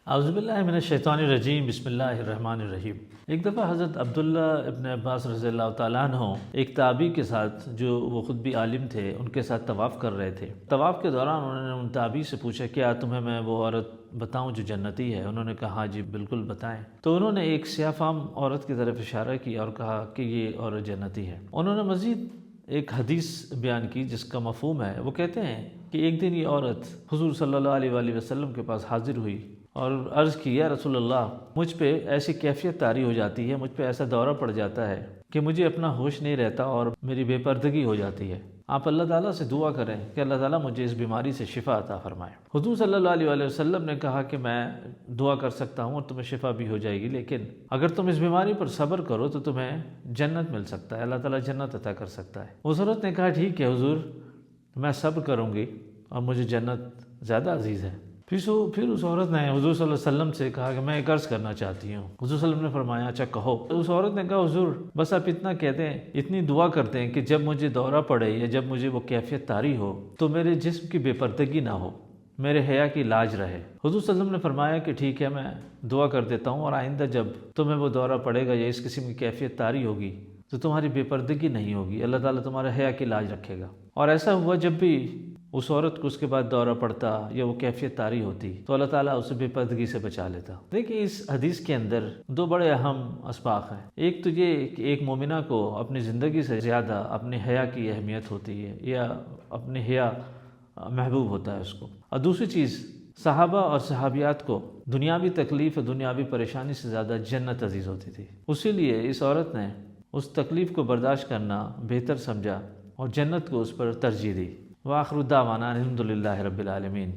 اعوذ باللہ من الشیطان الرجیم، بسم اللہ الرحمن الرحیم۔ ایک دفعہ حضرت عبداللہ ابن عباس رضی اللہ تعالیٰ عنہ ایک تابعی کے ساتھ، جو وہ خود بھی عالم تھے، ان کے ساتھ طواف کر رہے تھے۔ طواف کے دوران انہوں نے ان تابعی سے پوچھا، کیا تمہیں میں وہ عورت بتاؤں جو جنتی ہے؟ انہوں نے کہا ہاں جی بالکل بتائیں۔ تو انہوں نے ایک سیاہ فام عورت کی طرف اشارہ کیا اور کہا کہ یہ عورت جنتی ہے۔ انہوں نے مزید ایک حدیث بیان کی جس کا مفہوم ہے، وہ کہتے ہیں کہ ایک دن یہ عورت حضور صلی اللہ علیہ وآلہ وسلم کے پاس حاضر ہوئی اور عرض کی، یا رسول اللہ، مجھ پہ ایسی کیفیت طاری ہو جاتی ہے، مجھ پہ ایسا دورہ پڑ جاتا ہے کہ مجھے اپنا ہوش نہیں رہتا اور میری بے پردگی ہو جاتی ہے۔ آپ اللہ تعالیٰ سے دعا کریں کہ اللہ تعالیٰ مجھے اس بیماری سے شفا عطا فرمائے۔ حضور صلی اللہ علیہ وآلہ وسلم نے کہا کہ میں دعا کر سکتا ہوں اور تمہیں شفا بھی ہو جائے گی، لیکن اگر تم اس بیماری پر صبر کرو تو تمہیں جنت مل سکتا ہے، اللہ تعالیٰ جنت عطا کر سکتا ہے۔ اس عورت نے کہا ٹھیک ہے حضور، میں صبر کروں گی اور مجھے جنت زیادہ عزیز ہے۔ پھر اس عورت نے حضور صلی اللہ علیہ وسلم سے کہا کہ میں ایک عرض کرنا چاہتی ہوں۔ حضور صلی اللہ علیہ وسلم نے فرمایا اچھا کہو۔ اس عورت نے کہا حضور بس آپ اتنا کہتے ہیں، اتنی دعا کرتے ہیں کہ جب مجھے دورہ پڑے یا جب مجھے وہ کیفیت طاری ہو تو میرے جسم کی بے پردگی نہ ہو، میرے حیا کی لاج رہے۔ حضور صلی اللہ علیہ وسلم نے فرمایا کہ ٹھیک ہے، میں دعا کر دیتا ہوں اور آئندہ جب تمہیں وہ دورہ پڑے گا یا اس قسم کی کیفیت طاری ہوگی تو تمہاری بے پردگی نہیں ہوگی، اللہ تعالیٰ تمہارے حیا کی لاج رکھے گا۔ اور ایسا ہوا، جب بھی اس عورت کو اس کے بعد دورہ پڑتا یا وہ کیفیت طاری ہوتی تو اللہ تعالیٰ اسے بے پردگی سے بچا لیتا۔ دیکھیں اس حدیث کے اندر دو بڑے اہم اسباق ہیں۔ ایک تو یہ کہ ایک مومنہ کو اپنی زندگی سے زیادہ اپنے حیا کی اہمیت ہوتی ہے یا اپنے حیا محبوب ہوتا ہے اس کو، اور دوسری چیز صحابہ اور صحابیات کو دنیاوی تکلیف اور دنیاوی پریشانی سے زیادہ جنت عزیز ہوتی تھی۔ اسی لیے اس عورت نے اس تکلیف کو برداشت کرنا بہتر سمجھا اور جنت کو اس پر ترجیح دی۔ وآخر دعوانا الحمد للہ رب العالمین۔